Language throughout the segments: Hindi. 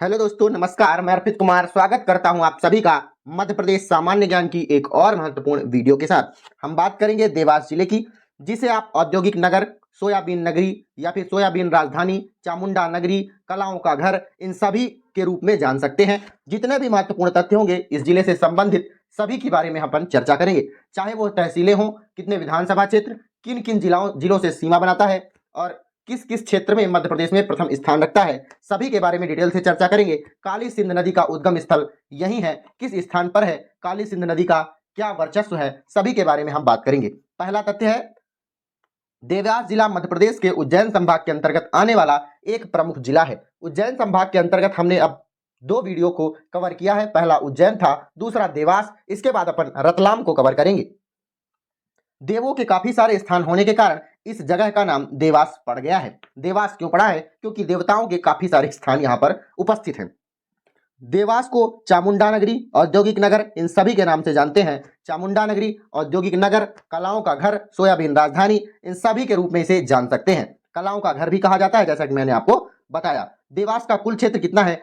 हेलो दोस्तों, नमस्कार। मैं अर्पित कुमार स्वागत करता हूं आप सभी का मध्य प्रदेश सामान्य ज्ञान की एक और महत्वपूर्ण वीडियो के साथ। हम बात करेंगे देवास जिले की, जिसे आप औद्योगिक नगर, सोयाबीन नगरी या फिर सोयाबीन राजधानी, चामुंडा नगरी, कलाओं का घर, इन सभी के रूप में जान सकते हैं। जितने भी महत्वपूर्ण तथ्य होंगे इस जिले से संबंधित सभी के बारे में अपन चर्चा करेंगे, चाहे वो तहसीलें हों, कितने विधानसभा क्षेत्र, किन किन जिलों से सीमा बनाता है और किस किस क्षेत्र में मध्य प्रदेश में प्रथम स्थान रखता है, सभी के बारे में डिटेल से चर्चा करेंगे। काली सिंध नदी का उद्गम स्थल यही है, किस स्थान पर है, काली सिंध नदी का क्या वर्चस्व है, सभी के बारे में हम बात करेंगे। पहला तथ्य है, देवास जिला मध्य प्रदेश के उज्जैन संभाग के अंतर्गत आने वाला एक प्रमुख जिला है। उज्जैन संभाग के अंतर्गत हमने अब दो वीडियो को कवर किया है, पहला उज्जैन था, दूसरा देवास। इसके बाद अपन रतलाम को कवर करेंगे। देवों के काफी सारे स्थान होने के कारण इस जगह का नाम देवास पड़ गया है। देवास क्यों पड़ा है? क्योंकि देवताओं के काफी सारे स्थान यहाँ पर उपस्थित हैं। देवास को चामुंडा नगरी, औद्योगिक नगर, इन सभी के नाम से जानते हैं। चामुंडा नगरी, औद्योगिक नगर, कलाओं का घर, सोयाबीन राजधानी, इन सभी के रूप में इसे जान सकते हैं। कलाओं का घर भी कहा जाता है, जैसा कि मैंने आपको बताया। देवास का कुल क्षेत्र कितना है?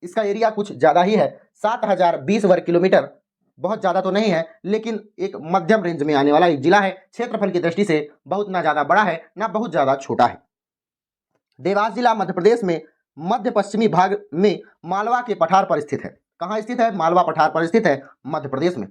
इसका एरिया कुछ ज्यादा ही है, 7020 वर्ग किलोमीटर। बहुत ज्यादा तो नहीं है, लेकिन एक मध्यम रेंज में आने वाला एक जिला है। क्षेत्रफल की दृष्टि से बहुत ना ज्यादा बड़ा है, ना बहुत ज्यादा छोटा है। देवास जिला मध्य प्रदेश में मध्य पश्चिमी भाग में मालवा के पठार पर स्थित है। कहाँ स्थित है? मालवा पठार पर स्थित है, मध्य प्रदेश में।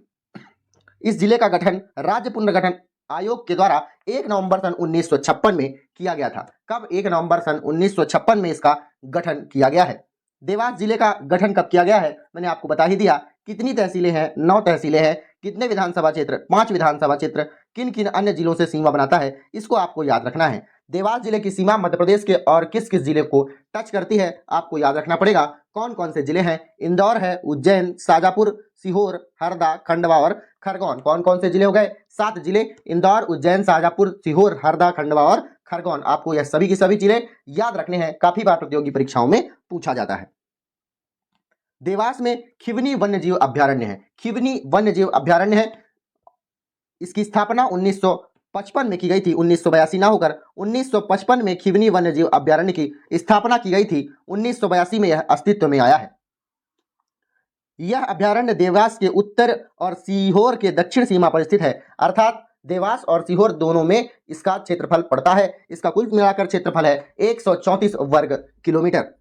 इस जिले का गठन राज्य पुनर्गठन आयोग के द्वारा 1 नवंबर सन 1956 में किया गया था। कब? 1 नवंबर सन 1956 में इसका गठन किया गया है। देवास जिले का गठन कब किया गया है? मैंने आपको बता ही दिया। कितनी तहसीलें हैं? 9 तहसीलें हैं। कितने विधानसभा क्षेत्र? 5 विधानसभा क्षेत्र। किन किन अन्य जिलों से सीमा बनाता है, इसको आपको याद रखना है। देवास जिले की सीमा मध्य प्रदेश के और किस किस जिले को टच करती है, आपको याद रखना पड़ेगा। कौन कौन से जिले हैं? इंदौर है, उज्जैन, शाजापुर, सीहोर, हरदा, खंडवा और खरगोन। कौन कौन से जिले हो गए? 7 जिले। इंदौर, उज्जैन, शाजापुर, सीहोर, हरदा, खंडवा और खरगोन। आपको यह सभी के सभी जिले याद रखने हैं, काफी बार प्रतियोगी परीक्षाओं में पूछा जाता है। देवास में खिवनी वन्यजीव अभ्यारण्य है। खिवनी वन्यजीव अभ्यारण्य है, इसकी स्थापना 1955 में की गई थी। 1982 ना होकर 1955 में खिवनी वन्यजीव अभ्यारण्य की स्थापना की गई थी। 1982 में यह अस्तित्व में आया है। यह अभ्यारण्य देवास के उत्तर और सीहोर के दक्षिण सीमा पर स्थित है, अर्थात देवास और सीहोर दोनों में इसका क्षेत्रफल पड़ता है। इसका कुल मिलाकर क्षेत्रफल है 134 वर्ग किलोमीटर।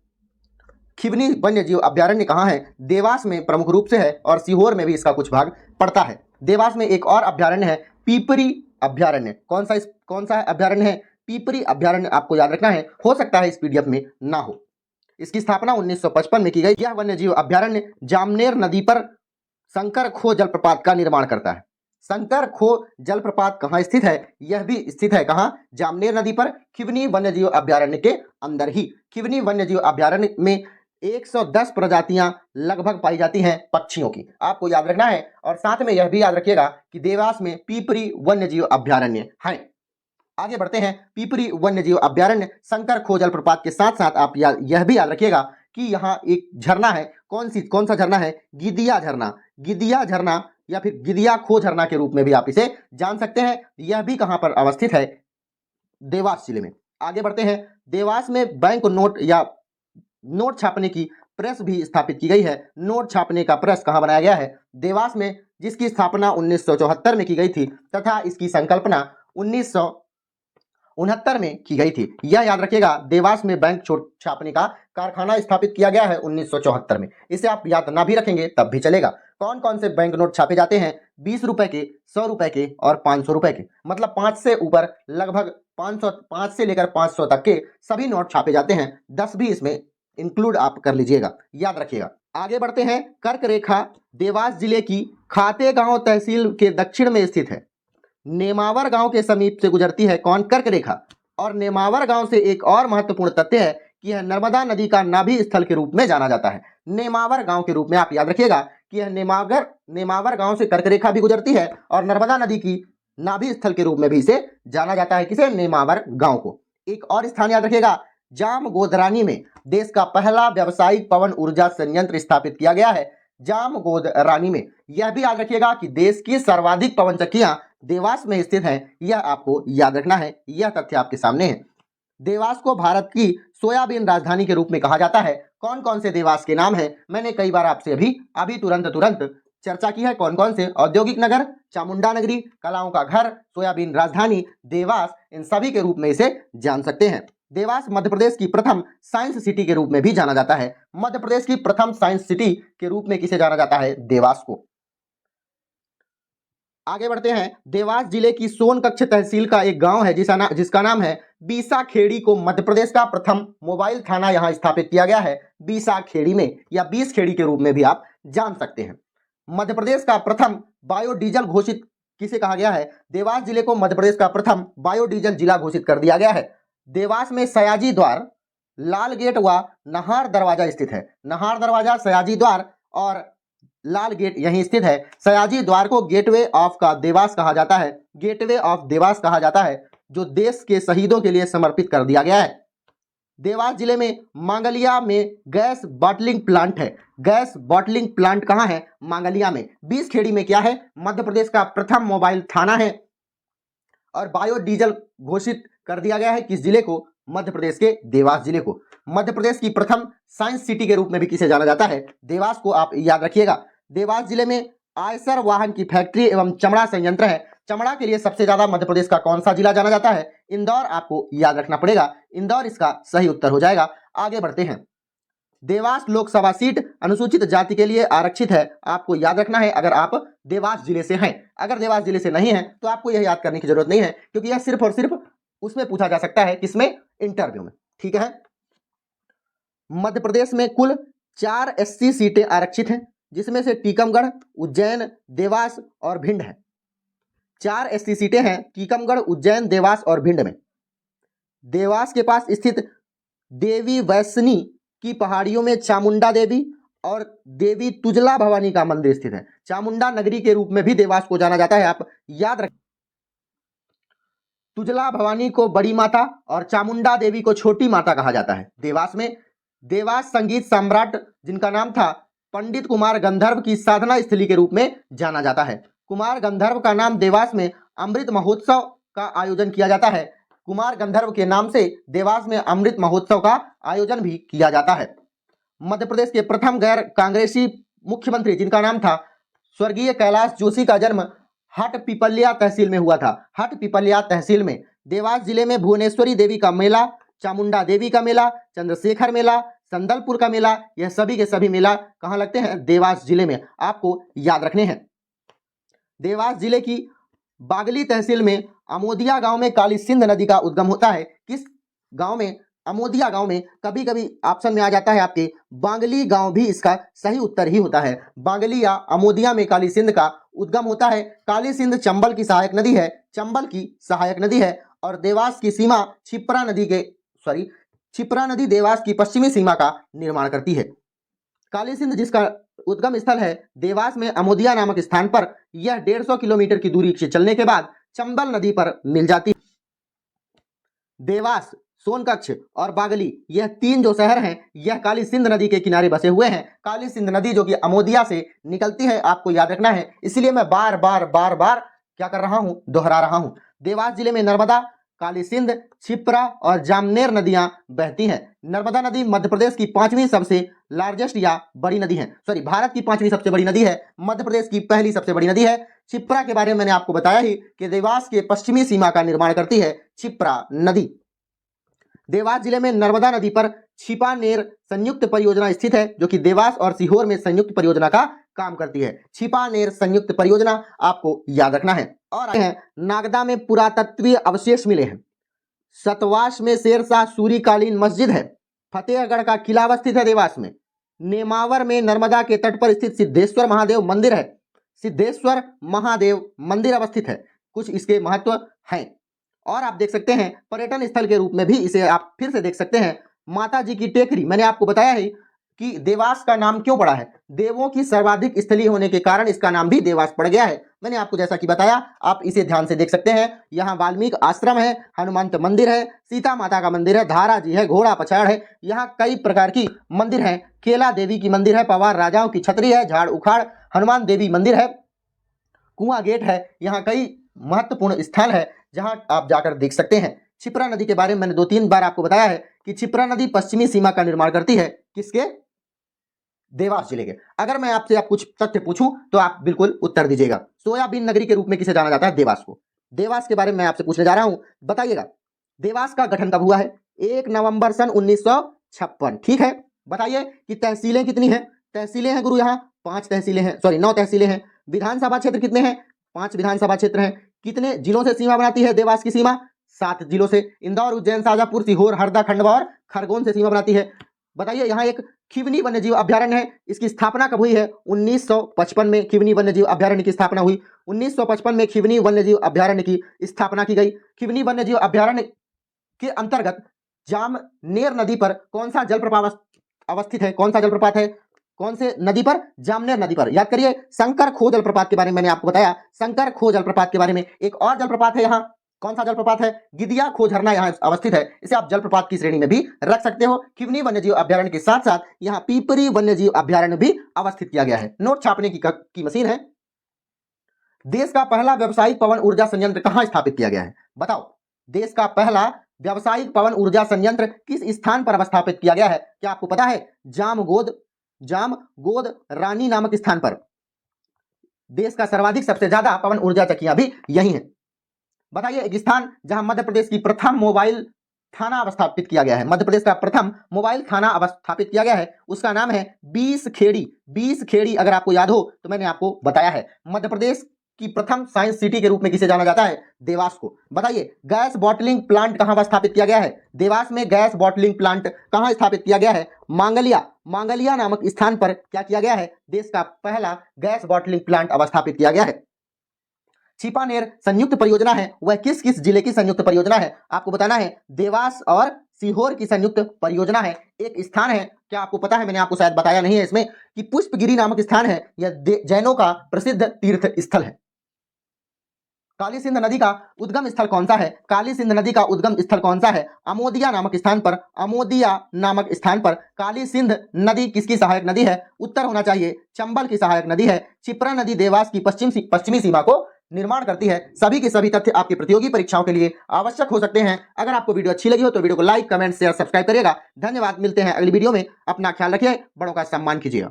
खिवनी वन्यजीव अभ्यारण्य कहाँ है? देवास में प्रमुख रूप से है और सीहोर में भी इसका कुछ भाग पड़ता है। देवास में एक और अभ्यारण्य है, पीपरी अभ्यारण्य। कौन सा अभ्यारण्य है? पीपरी अभ्यारण्य। आपको याद रखना है, हो सकता है इस पीडीएफ में ना हो। इसकी स्थापना 1955 में की गई। यह वन्यजीव अभ्यारण्य जामनेर नदी पर शंकर खो जलप्रपात का निर्माण करता है। शंकर खो जलप्रपात कहाँ स्थित है? यह भी स्थित है कहाँ? जामनेर नदी पर, खिवनी वन्यजीव अभ्यारण्य के अंदर ही। खिवनी वन्यजीव अभ्यारण्य में 110 प्रजातियां लगभग पाई जाती हैं पक्षियों की, आपको याद रखना है। और साथ में यह भी याद रखिएगा कि देवास में पीपरी वन्यजीव अभ्यारण्य है। आगे बढ़ते हैं। पीपरी वन्यजीव अभ्यारण्य शंकर खो जलप्रपात के साथ साथ आप यह भी याद रखिएगा कि यहाँ एक झरना है। कौन सा झरना है? गिदिया झरना। गिदिया झरना या फिर गिदिया खो झरना के रूप में भी आप इसे जान सकते हैं। यह भी कहां पर अवस्थित है? देवास जिले में। आगे बढ़ते हैं। देवास में बैंक नोट या नोट छापने की प्रेस भी स्थापित की गई है। नोट छापने का प्रेस कहां बनाया गया है? देवास में, जिसकी स्थापना 1974 में की गई थी तथा इसकी संकल्पना 1969 में की गई थी। यह याद रखिएगा, देवास में बैंक छापने का कारखाना स्थापित किया गया है 1974 में। इसे आप याद ना भी रखेंगे तब भी चलेगा। कौन कौन से बैंक नोट छापे जाते हैं? 20 रुपए के, 100 रुपए के और 500 रुपए के। मतलब 5 से ऊपर लगभग 5 से लेकर 500 तक के सभी नोट छापे जाते हैं। 10 भी इसमें इंक्लूड आप कर लीजिएगा, याद रखिएगा। आगे बढ़ते हैं। कर्क रेखा देवास जिले की खातेगांव तहसील के दक्षिण में स्थित है। नेमावर गांव के समीप से गुजरती है। कौन? कर्क रेखा। और नेमावर गांव से एक और महत्वपूर्ण तथ्य है कि यह नर्मदा नदी का नाभि स्थल के रूप में जाना जाता है। नेमावर गांव के रूप में आप याद रखिएगा कि यह नेमावर गांव से कर्क रेखा भी गुजरती है और नर्मदा नदी की नाभि स्थल के रूप में भी इसे जाना जाता है। किसे? नेमावर गांव को। एक और स्थान याद रखिएगा, जामगोदरानी में देश का पहला व्यावसायिक पवन ऊर्जा संयंत्र स्थापित किया गया है। जामगोदरानी में। यह भी याद रखिएगा कि देश की सर्वाधिक पवन चक्कियां देवास में स्थित हैं। यह आपको याद रखना है, यह तथ्य आपके सामने है। देवास को भारत की सोयाबीन राजधानी के रूप में कहा जाता है। कौन कौन से देवास के नाम है, मैंने कई बार आपसे अभी तुरंत चर्चा की है। कौन कौन से? औद्योगिक नगर, चामुंडा नगरी, कलाओं का घर, सोयाबीन राजधानी, देवास, इन सभी के रूप में इसे जान सकते हैं। देवास मध्य प्रदेश की प्रथम साइंस सिटी के रूप में भी जाना जाता है। मध्य प्रदेश की प्रथम साइंस सिटी के रूप में किसे जाना जाता है? देवास को। आगे बढ़ते हैं। देवास जिले की सोनकच्छ तहसील का एक गांव है जिसका नाम है बीसा खेड़ी को मध्य प्रदेश का प्रथम मोबाइल थाना यहां स्थापित किया गया है। बीसा खेड़ी में या 20 खेड़ी के रूप में भी आप जान सकते हैं। मध्य प्रदेश का प्रथम बायोडीजल घोषित किसे कहा गया है? देवास जिले को मध्य प्रदेश का प्रथम बायोडीजल जिला घोषित कर दिया गया है। देवास में सयाजी द्वार, लाल गेट व नहार दरवाजा स्थित है। नहार दरवाजा, सयाजी द्वार और लाल गेट यहीं स्थित है। सयाजी द्वार को गेटवे ऑफ का देवास कहा जाता है। गेटवे ऑफ देवास कहा जाता है, जो देश के शहीदों के लिए समर्पित कर दिया गया है। देवास जिले में मांगलिया में गैस बॉटलिंग प्लांट है। गैस बॉटलिंग प्लांट कहाँ है? मांगलिया में। 20 खेड़ी में क्या है? मध्य प्रदेश का प्रथम मोबाइल थाना है। और बायोडीजल घोषित कर दिया गया है किस जिले को? मध्य प्रदेश के देवास जिले को। मध्य प्रदेश की प्रथम साइंस सिटी के रूप में भी किसे जाना जाता है? देवास को। आप याद रखिएगा। देवास जिले में आयसर वाहन की फैक्ट्री एवं चमड़ा संयंत्र है। चमड़ा के लिए सबसे ज्यादा मध्य प्रदेश का कौन सा जिला जाना जाता है? इंदौर। आपको याद रखना पड़ेगा, इंदौर इसका सही उत्तर हो जाएगा। आगे बढ़ते हैं। देवास लोकसभा सीट अनुसूचित जाति के लिए आरक्षित है। आपको याद रखना है अगर आप देवास जिले से हैं। अगर देवास जिले से नहीं है तो आपको यह याद करने की जरूरत नहीं है, क्योंकि यह सिर्फ और सिर्फ उसमें पूछा जा सकता है, किसमें? इंटरव्यू में। ठीक है। मध्य प्रदेश में कुल 4 SC सीटें आरक्षित हैं, जिसमें से टीकमगढ़, उज्जैन, देवास और भिंड है। 4 SC सीटें हैं टीकमगढ़, उज्जैन, देवास और भिंड में। देवास के पास स्थित देवी वैष्णी की पहाड़ियों में चामुंडा देवी और देवी तुजला भवानी का मंदिर स्थित है। चामुंडा नगरी के रूप में भी देवास को जाना जाता है, आप याद रखें। तुजला भवानी को बड़ी माता और चामुंडा देवी को छोटी माता कहा जाता है देवास में। देवास संगीत सम्राट जिनका नाम था पंडित कुमार गंधर्व की साधना स्थली के रूप में जाना जाता है। कुमार गंधर्व का नाम देवास में अमृत महोत्सव का आयोजन किया जाता है। कुमार गंधर्व के नाम से देवास में अमृत महोत्सव का आयोजन भी किया जाता है। मध्य प्रदेश के प्रथम गैर कांग्रेसी मुख्यमंत्री जिनका नाम था स्वर्गीय कैलाश जोशी का जन्म हट पिपलिया तहसील में हुआ था। हट पिपलिया तहसील में। देवास जिले में भुवनेश्वरी देवी का मेला, चामुंडा देवी का मेला, चंद्रशेखर मेला, संदलपुर का मेला, यह सभी के सभी मेला कहाँ लगते हैं? देवास जिले में। आपको याद रखने हैं। देवास जिले की बागली तहसील में अमोदिया गांव में काली सिंध नदी का उद्गम होता है। किस गांव में? अमोदिया गांव में। कभी कभी ऑप्शन में आ जाता है आपके बांगली गांव, भी इसका सही उत्तर ही होता है। बांगली या अमोदिया में काली सिंध का उद्गम होता है। काली सिंध चंबल की सहायक नदी है। चंबल की सहायक नदी है। और देवास की सीमा छिप्रा नदी देवास की पश्चिमी सीमा का निर्माण करती है। काली सिंध जिसका उद्गम स्थल है देवास में अमोदिया नामक स्थान पर, यह 150 किलोमीटर की दूरी से चलने के बाद चंबल नदी पर मिल जाती है। देवास, सोनकच्छ और बागली, यह 3 जो शहर हैं, यह काली सिंध नदी के किनारे बसे हुए हैं। काली सिंध नदी जो कि अमोदिया से निकलती है, आपको याद रखना है। इसलिए मैं बार बार क्या कर रहा हूं? दोहरा रहा हूं। देवास जिले में नर्मदा, काली सिंध, छिप्रा और जामनेर नदियां बहती हैं। नर्मदा नदी मध्य प्रदेश की 5वीं सबसे लार्जेस्ट या बड़ी नदी है। भारत की 5वीं सबसे बड़ी नदी है। मध्य प्रदेश की पहली सबसे बड़ी नदी है। छिप्रा के बारे में मैंने आपको बताया ही कि देवास के पश्चिमी सीमा का निर्माण करती है छिप्रा नदी। देवास जिले में नर्मदा नदी पर छिपानेर संयुक्त परियोजना स्थित है, जो कि देवास और सीहोर में संयुक्त परियोजना का काम करती है। छिपानेर संयुक्त परियोजना आपको याद रखना है। और नागदा में पुरातत्वीय अवशेष मिले हैं। सतवाश में शेरशाह सूरीकालीन मस्जिद है। फतेहगढ़ का किला अवस्थित है देवास में। नेमावर में नर्मदा के तट पर स्थित सिद्धेश्वर महादेव मंदिर है। सिद्धेश्वर महादेव मंदिर अवस्थित है। कुछ इसके महत्व हैं। और आप देख सकते हैं पर्यटन स्थल के रूप में भी इसे आप फिर से देख सकते हैं। माता जी की टेकरी, मैंने आपको बताया है कि देवास का नाम क्यों पड़ा है। देवों की सर्वाधिक स्थली होने के कारण इसका नाम भी देवास पड़ गया है। मैंने आपको जैसा कि बताया, आप इसे ध्यान से देख सकते हैं। यहाँ वाल्मीकि आश्रम है, हनुमंत मंदिर है, सीता माता का मंदिर है, धारा जी है, घोड़ा पछाड़ है। यहाँ कई प्रकार की मंदिर हैं। केला देवी की मंदिर है, पवार राजाओं की छतरी है, झाड़ उखाड़ हनुमान देवी मंदिर है, कुआं गेट है। यहाँ कई महत्वपूर्ण स्थल है जहां आप जाकर देख सकते हैं। क्षिप्रा नदी के बारे में मैंने 2-3 बार आपको बताया है कि क्षिप्रा नदी पश्चिमी सीमा का निर्माण करती है, किसके? देवास जिले के। अगर मैं आपसे कुछ तथ्य पूछूं तो आप बिल्कुल उत्तर दीजिएगा। सोयाबीन नगरी के रूप में किसे जाना जाता है? देवास को। देवास के बारे में मैं आपसे पूछने जा रहा हूं, बताइएगा देवास का गठन कब हुआ है? 1 नवंबर सन 1956। ठीक है, बताइए कि तहसीलें कितनी हैं? तहसीलें हैं गुरु यहाँ 5 तहसीलें हैं, सॉरी 9 तहसीलें हैं। विधानसभा क्षेत्र कितने हैं? 5 विधानसभा क्षेत्र हैं। कितने जिलों से सीमा बनाती है देवास की सीमा? 7 जिलों से। इंदौर, उज्जैन, शाजापुर, सीहोर, हरदा, खंडवा और खरगोन से सीमा बनाती है। बताइए यहाँ एक खिवनी वन्यजीव अभ्यारण्य है, इसकी स्थापना कब हुई है? 1955 में खिवनी वन्यजीव अभ्यारण्य की स्थापना हुई। 1955 में खिवनी वन्यजीव अभ्यारण्य की स्थापना की गई। खिवनी वन्यजीव अभ्यारण्य के अंतर्गत जामनेर नदी पर कौन सा जलप्रपात अवस्थित है? कौन सा जलप्रपात है? कौन से नदी पर? जामनेर नदी पर। याद करिए, शंकर खो जलप्रपात के बारे में मैंने आपको बताया। शंकर खो जलप्रपात के बारे में एक और जलप्रपात है यहाँ, कौन सा जलप्रपात है? गिदिया खो झरना यहाँ अवस्थित है, इसे आप जलप्रपात की श्रेणी में भी रख सकते हो। खिवनी वन्यजीव अभ्यारण्य के साथ साथ यहाँ पीपरी वन्यजीव अभ्यारण्य भी अवस्थित किया गया है। नोट छापने की मशीन है। देश का पहला व्यावसायिक पवन ऊर्जा संयंत्र कहां स्थापित किया गया है? बताओ, देश का पहला व्यावसायिक पवन ऊर्जा संयंत्र किस स्थान पर स्थापित किया गया है? क्या आपको पता है? जामगोद रानी नामक स्थान पर। देश का सर्वाधिक सबसे ज्यादा पवन ऊर्जा चक्कियां भी यही हैं। बताइए एक स्थान जहां मध्य प्रदेश की प्रथम मोबाइल थाना स्थापित किया गया है। मध्य प्रदेश का प्रथम मोबाइल थाना स्थापित किया गया है, उसका नाम है 20 खेड़ी। 20 खेड़ी अगर आपको याद हो तो मैंने आपको बताया है। मध्य प्रदेश की प्रथम साइंस सिटी के रूप में किसे जाना जाता है? देवास को। बताइए गैस बॉटलिंग प्लांट कहां स्थापित किया गया है? देवास में गैस बॉटलिंग प्लांट कहां स्थापित किया गया है? मांगलिया नामक स्थान पर क्या किया गया है? देश का पहला गैस बॉटलिंग प्लांट स्थापित किया गया है। छिपानेर संयुक्त परियोजना है, वह किस किस जिले की संयुक्त परियोजना है? आपको बताना है। देवास और सीहोर की संयुक्त परियोजना है। एक स्थान है, क्या आपको पता है? मैंने आपको शायद बताया नहीं है इसमें कि पुष्पगिरी नामक स्थान है, यह जैनों का प्रसिद्ध तीर्थ स्थल है। काली सिंध नदी का उद्गम स्थल कौन सा है? काली सिंध नदी का उद्गम स्थल कौन सा है? अमोदिया नामक स्थान पर। अमोदिया नामक स्थान पर काली सिंध नदी किसकी सहायक नदी है? उत्तर होना चाहिए चंबल की सहायक नदी है। क्षिप्रा नदी देवास की पश्चिमी सीमा को निर्माण करती है। सभी के सभी तथ्य आपकी प्रतियोगी परीक्षाओं के लिए आवश्यक हो सकते हैं। अगर आपको वीडियो अच्छी लगी हो तो वीडियो को लाइक, कमेंट, शेयर, सब्सक्राइब करिएगा। धन्यवाद, मिलते हैं अगली वीडियो में। अपना ख्याल रखिए, बड़ों का सम्मान कीजिएगा।